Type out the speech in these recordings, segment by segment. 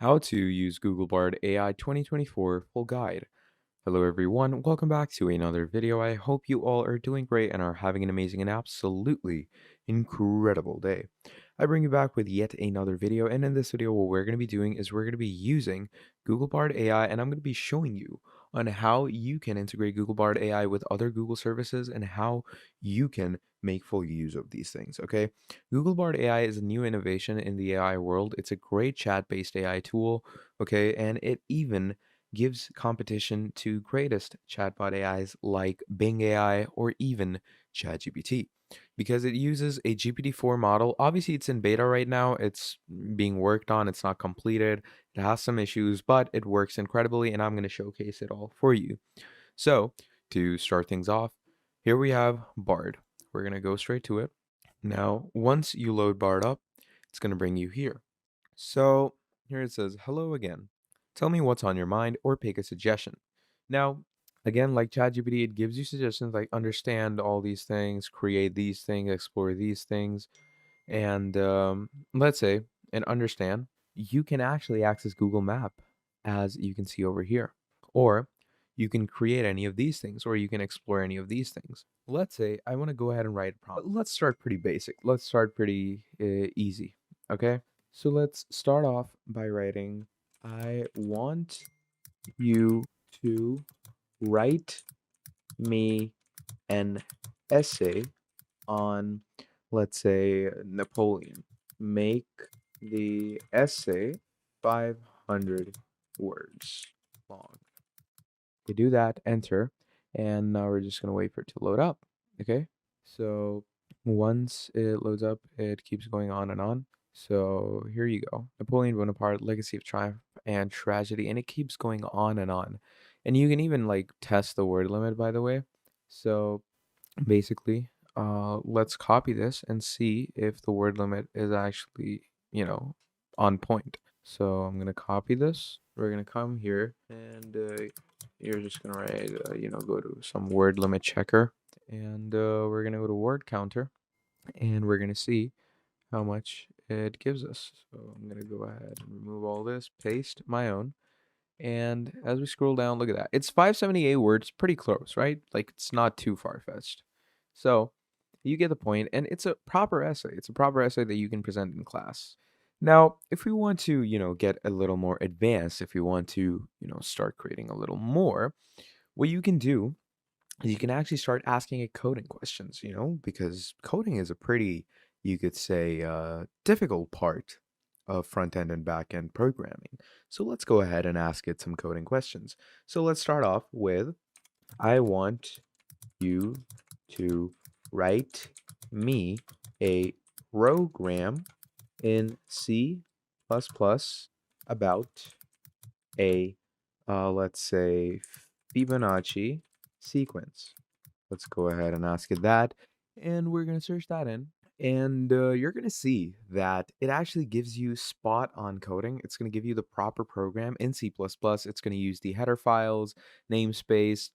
How to use Google Bard AI 2024 full guide. Hello everyone, welcome back to another video. I hope you all are doing great and are having an amazing and absolutely incredible day. I bring you back with yet another video, and in this video what we're going to be doing is we're going to be using Google Bard AI, and I'm going to be showing you on how you can integrate Google Bard AI with other Google services and how you can make full use of these things, okay? Google Bard AI is a new innovation in the AI world. It's a great chat-based AI tool, okay? And it even gives competition to greatest chatbot AIs like Bing AI or even ChatGPT because it uses a GPT-4 model. Obviously, it's in beta right now. It's being worked on. It's not completed. It has some issues, but it works incredibly, and I'm going to showcase it all for you. So, to start things off, here we have Bard. We're going to go straight to it. Now, once you load Bard up, it's going to bring you here. So, here it says, "Hello again. Tell me what's on your mind or pick a suggestion." Now, again, like ChatGPT, it gives you suggestions like understand all these things, create these things, explore these things. And let's say, and understand, you can actually access Google Map as you can see over here. Or you can create any of these things, or you can explore any of these things. Let's say I want to go ahead and write a prompt. Let's start pretty basic. Let's start pretty easy. Okay. So let's start off by writing, I want you to write me an essay on, let's say, Napoleon. Make the essay 500 words long. You do that, enter, and now we're just going to wait for it to load up. Okay, so once it loads up, it keeps going on and on. So here you go. Napoleon Bonaparte, Legacy of Triumph and Tragedy, and it keeps going on and on. And you can even like test the word limit, by the way. So basically, let's copy this and see if the word limit is actually, on point. So I'm gonna copy this. We're gonna come here and you're just gonna write, go to some word limit checker, and we're gonna go to word counter, and we're gonna see how much it gives us. So I'm gonna go ahead and remove all this, paste my own, and as we scroll down, look at that. It's 578 words, pretty close, right? Like it's not too far-fetched. So you get the point, and it's a proper essay. It's a proper essay that you can present in class. Now, if we want to, get a little more advanced, if we want to, start creating a little more, what you can do is you can actually start asking it coding questions, because coding is a pretty, you could say, difficult part of front end and back end programming. So let's go ahead and ask it some coding questions. So let's start off with, I want you to write me a program in C++ about a, let's say, Fibonacci sequence. Let's go ahead and ask it that, and we're going to search that in. And you're going to see that it actually gives you spot on coding. It's going to give you the proper program in C++. It's going to use the header files, namespace,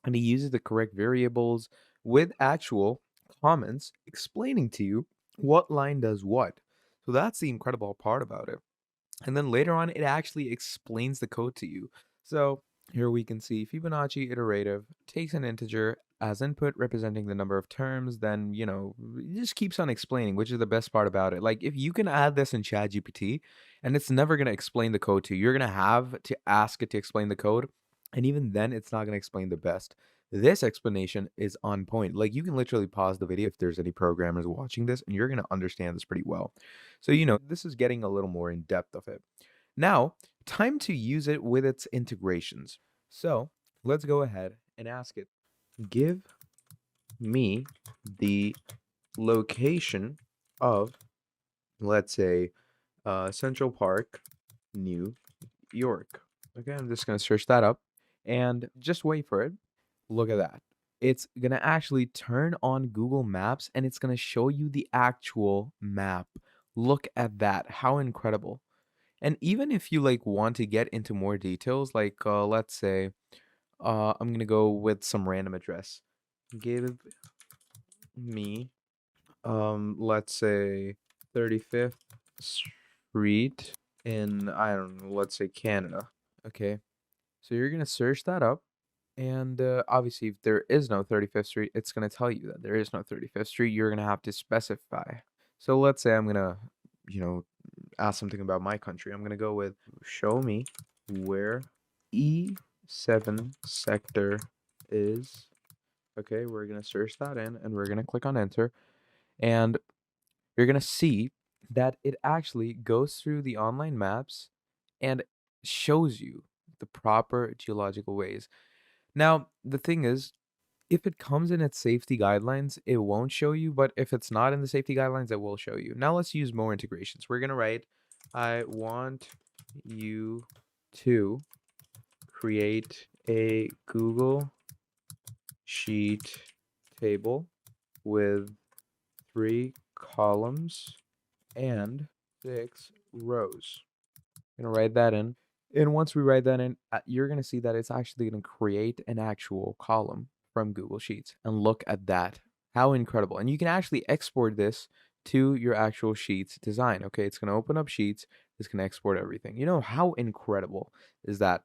and it uses the correct variables with actual comments explaining to you what line does what. So that's the incredible part about it. And then later on, it actually explains the code to you. So here we can see Fibonacci iterative takes an integer as input representing the number of terms, then, it just keeps on explaining, which is the best part about it. Like if you can add this in ChatGPT and it's never going to explain the code to you, you're going to have to ask it to explain the code. And even then, it's not going to explain the best. This explanation is on point. Like you can literally pause the video if there's any programmers watching this, and you're going to understand this pretty well. So, this is getting a little more in depth of it. Now, time to use it with its integrations. So, let's go ahead and ask it, give me the location of, let's say, Central Park, New York. Okay, I'm just going to search that up and just wait for it. Look at that. It's going to actually turn on Google Maps and it's going to show you the actual map. Look at that. How incredible. And even if you like want to get into more details, like let's say I'm going to go with some random address. Give me let's say 35th Street in, I don't know, let's say Canada. Okay. So you're going to search that up. And obviously, if there is no 35th Street, it's going to tell you that there is no 35th Street. You're going to have to specify. So let's say I'm going to, you know, ask something about my country. I'm going to go with show me where E7 sector is. Okay, we're going to search that in and we're going to click on enter. And you're going to see that it actually goes through the online maps and shows you the proper geological ways. Now, the thing is, if it comes in its safety guidelines, it won't show you, but if it's not in the safety guidelines, it will show you. Now let's use more integrations. We're going to write, I want you to create a Google Sheet table with 3 columns and 6 rows. I'm going to write that in. And once we write that in, you're going to see that it's actually going to create an actual column from Google Sheets. And look at that. How incredible. And you can actually export this to your actual Sheets design. Okay, it's going to open up Sheets. It's going to export everything. You know, how incredible is that?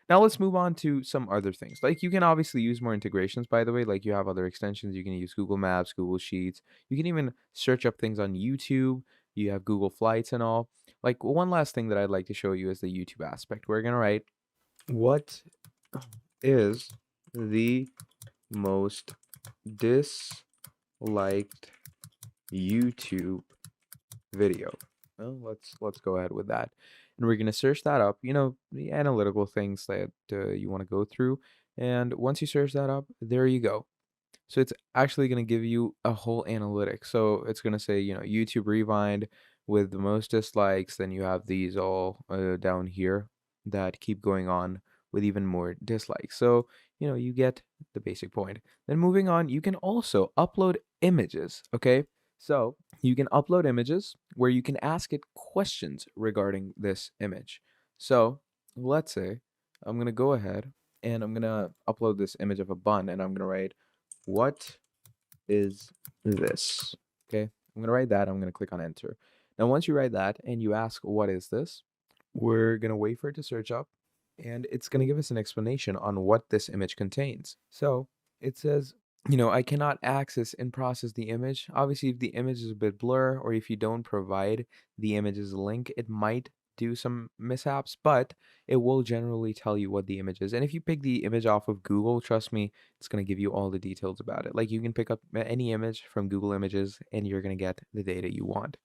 Now let's move on to some other things. Like you can obviously use more integrations, by the way. Like you have other extensions. You can use Google Maps, Google Sheets. You can even search up things on YouTube. You have Google Flights and all. Like one last thing that I'd like to show you is the YouTube aspect. We're gonna write, what is the most disliked YouTube video? Well, let's go ahead with that, and we're gonna search that up. You know, the analytical things that you want to go through, and once you search that up, there you go. So it's actually going to give you a whole analytic. So it's going to say, you know, YouTube Rewind with the most dislikes. Then you have these all down here that keep going on with even more dislikes. So, you know, you get the basic point. Then moving on, you can also upload images. Okay. So you can upload images where you can ask it questions regarding this image. So let's say I'm going to go ahead and I'm going to upload this image of a bun and I'm going to write, what is this? Okay, I'm gonna write that. I'm gonna click on enter. Now, once you write that and you ask, what is this? We're gonna wait for it to search up and it's gonna give us an explanation on what this image contains. So it says, you know, I cannot access and process the image. Obviously, if the image is a bit blur or if you don't provide the image's link, it might do some mishaps, but it will generally tell you what the image is. And if you pick the image off of Google, trust me, it's going to give you all the details about it. Like you can pick up any image from Google Images and you're going to get the data you want.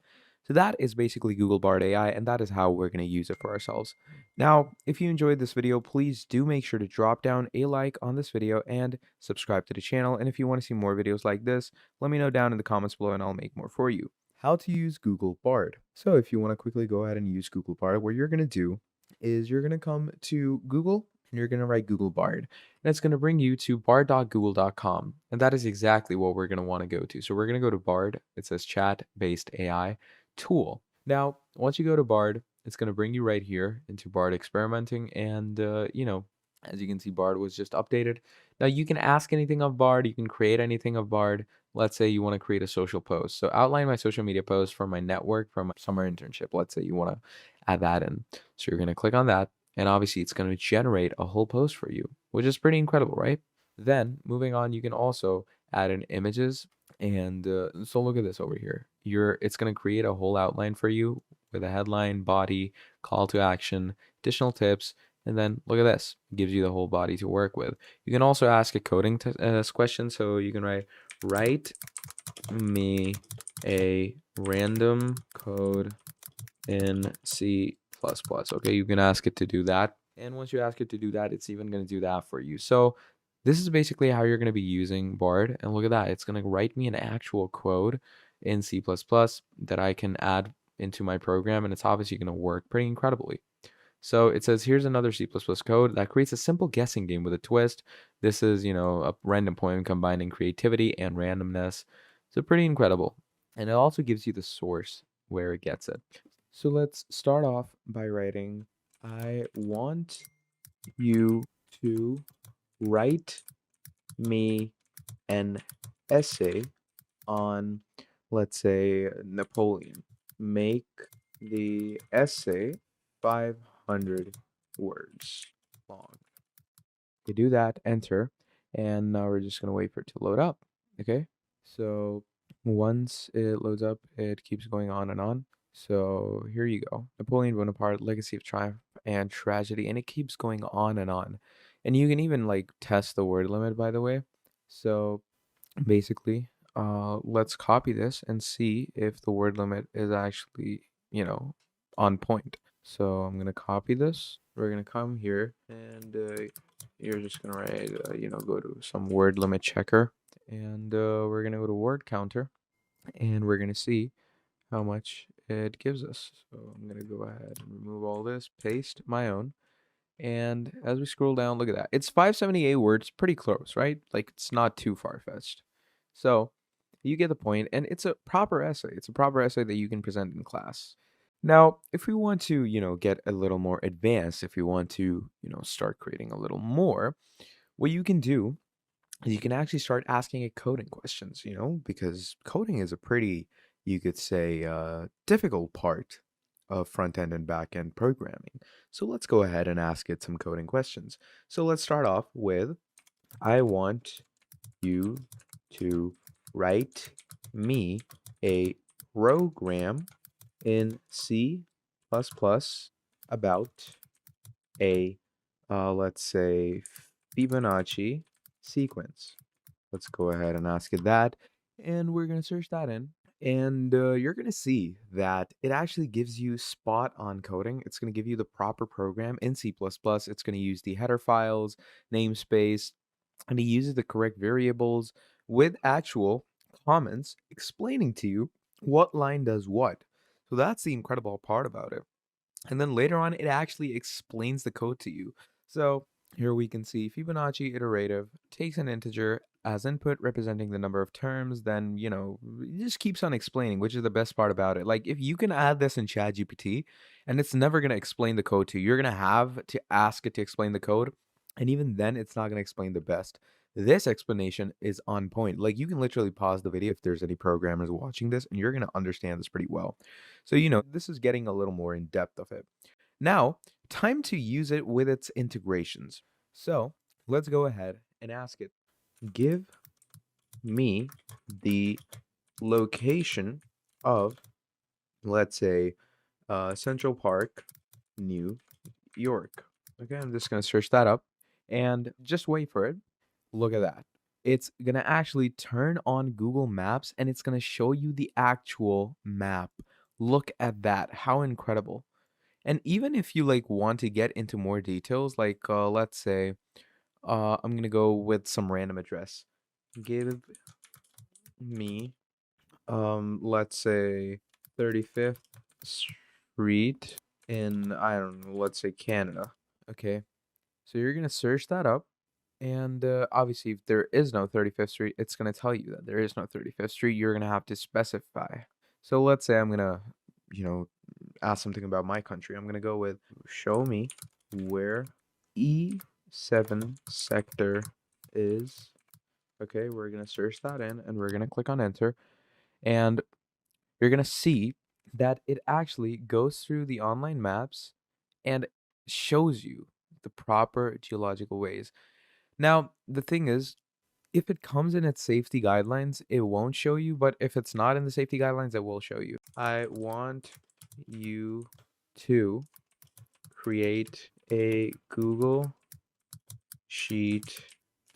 So that is basically Google Bard AI, and that is how we're going to use it for ourselves. Now, if you enjoyed this video, please do make sure to drop down a like on this video and subscribe to the channel. And if you want to see more videos like this, let me know down in the comments below and I'll make more for you. How to use Google Bard. So if you want to quickly go ahead and use Google Bard, what you're going to do is you're going to come to Google and you're going to write Google Bard. And it's going to bring you to bard.google.com. And that is exactly what we're going to want to go to. So we're going to go to Bard. It says chat-based AI tool. Now, once you go to Bard, it's going to bring you right here into Bard experimenting. And, you know, as you can see, Bard was just updated. Now, you can ask anything of Bard. You can create anything of Bard. Let's say you want to create a social post. So outline my social media post for my network, from my summer internship. Let's say you want to add that in. So you're going to click on that. And obviously, it's going to generate a whole post for you, which is pretty incredible, right? Then, moving on, you can also add in images. And so look at this over here. It's going to create a whole outline for you with a headline, body, call to action, additional tips, and then look at this. It gives you the whole body to work with. You can also ask a coding question. So you can write me a random code in C++. Okay, you can ask it to do that. And once you ask it to do that, it's even going to do that for you. So this is basically how you're going to be using Bard. And look at that. It's going to write me an actual code in C++ that I can add into my program. And it's obviously going to work pretty incredibly. So it says, here's another C++ code that creates a simple guessing game with a twist. This is, you know, a random poem combining creativity and randomness. So pretty incredible. And it also gives you the source where it gets it. So let's start off by writing, I want you to write me an essay on, let's say, Napoleon. Make the essay 500 words long. You do that, enter, and now we're just gonna wait for it to load up. Okay, so once it loads up, it keeps going on and on. So here you go. Napoleon Bonaparte, Legacy of Triumph and Tragedy, and it keeps going on and on. And you can even like test the word limit, by the way. So basically, let's copy this and see if the word limit is actually, on point. So I'm gonna copy this. We're gonna come here and you're just gonna write, go to some word limit checker and we're gonna go to word counter and we're gonna see how much it gives us. So I'm gonna go ahead and remove all this, paste my own. And as we scroll down, look at that. It's 578 words, pretty close, right? Like it's not too far-fetched. So you get the point, and it's a proper essay. It's a proper essay that you can present in class. Now, if we want to, get a little more advanced, if we want to, start creating a little more, what you can do is you can actually start asking it coding questions, because coding is a pretty, you could say, difficult part of front end and back end programming. So let's go ahead and ask it some coding questions. So let's start off with I want you to write me a program in C++ about a, let's say, Fibonacci sequence. Let's go ahead and ask it that. And we're going to search that in. And you're going to see that it actually gives you spot on coding. It's going to give you the proper program in C++. It's going to use the header files, namespace, and it uses the correct variables with actual comments explaining to you what line does what. So that's the incredible part about it. And then later on, it actually explains the code to you. So here we can see Fibonacci iterative takes an integer as input representing the number of terms, then, it just keeps on explaining, which is the best part about it. Like if you can add this in ChatGPT and it's never going to explain the code to you, you're going to have to ask it to explain the code. And even then, it's not going to explain the best. This explanation is on point. Like you can literally pause the video if there's any programmers watching this, and you're going to understand this pretty well. So, this is getting a little more in depth of it. Now, time to use it with its integrations. So, let's go ahead and ask it, give me the location of, let's say, Central Park, New York. Okay, I'm just going to search that up and just wait for it. Look at that. It's going to actually turn on Google Maps and it's going to show you the actual map. Look at that. How incredible. And even if you like want to get into more details, like let's say I'm going to go with some random address. Give me let's say 35th Street in, I don't know, let's say Canada. Okay. So you're going to search that up. And obviously, if there is no 35th Street, it's going to tell you that there is no 35th Street. You're going to have to specify. So let's say I'm going to, ask something about my country. I'm going to go with show me where E7 sector is. Okay, we're going to search that in and we're going to click on enter. And you're going to see that it actually goes through the online maps and shows you the proper geological ways. Now, the thing is, if it comes in its safety guidelines, it won't show you, but if it's not in the safety guidelines, it will show you. I want you to create a Google Sheet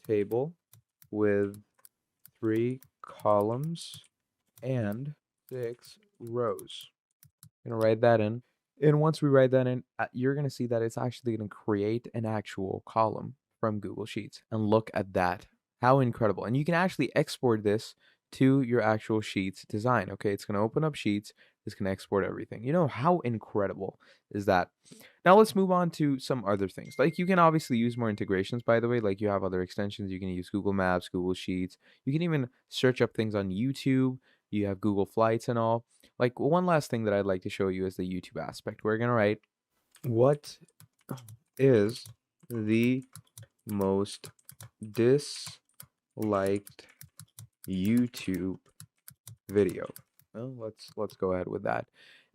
table with 3 columns and 6 rows. I'm going to write that in. And once we write that in, you're going to see that it's actually going to create an actual column from Google Sheets. And look at that. How incredible. And you can actually export this to your actual Sheets design. Okay, it's going to open up Sheets. It's going to export everything. How incredible is that? Now let's move on to some other things. Like you can obviously use more integrations, by the way. Like you have other extensions. You can use Google Maps, Google Sheets. You can even search up things on YouTube. You have Google Flights and all. Like one last thing that I'd like to show you is the YouTube aspect. We're going to write, what is the most disliked YouTube video? Well, let's go ahead with that.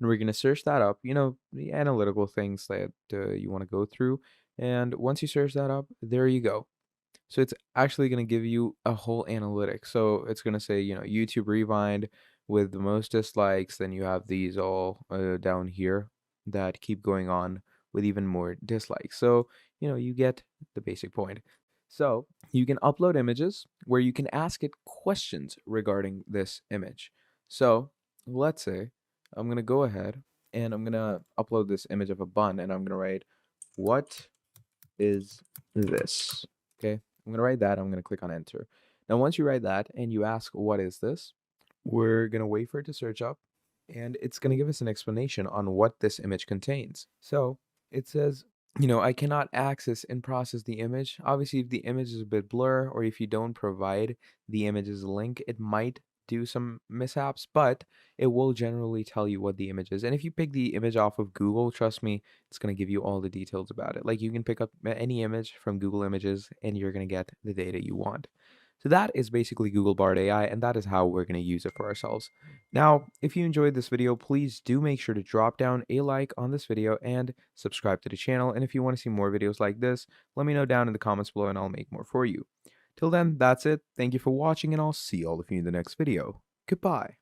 and we're going to search that up, the analytical things that you want to go through. And once you search that up, there you go. So it's actually going to give you a whole analytic. So it's going to say, YouTube Rewind with the most dislikes. Then you have these all down here that keep going on with even more dislikes. So, you get the basic point. So you can upload images where you can ask it questions regarding this image. So let's say I'm going to go ahead and I'm going to upload this image of a bun and I'm going to write, what is this? Okay, I'm gonna write that. I'm gonna click on enter. Now, once you write that and you ask, what is this? We're gonna wait for it to search up and it's gonna give us an explanation on what this image contains. So it says, I cannot access and process the image. Obviously, if the image is a bit blur or if you don't provide the image's link, it might do some mishaps, but it will generally tell you what the image is. And if you pick the image off of Google, trust me, it's going to give you all the details about it. Like you can pick up any image from Google Images and you're going to get the data you want. So that is basically Google Bard AI, and that is how we're going to use it for ourselves. Now, if you enjoyed this video, please do make sure to drop down a like on this video and subscribe to the channel. And if you want to see more videos like this, let me know down in the comments below and I'll make more for you. Till then, that's it. Thank you for watching and I'll see all of you in the next video. Goodbye.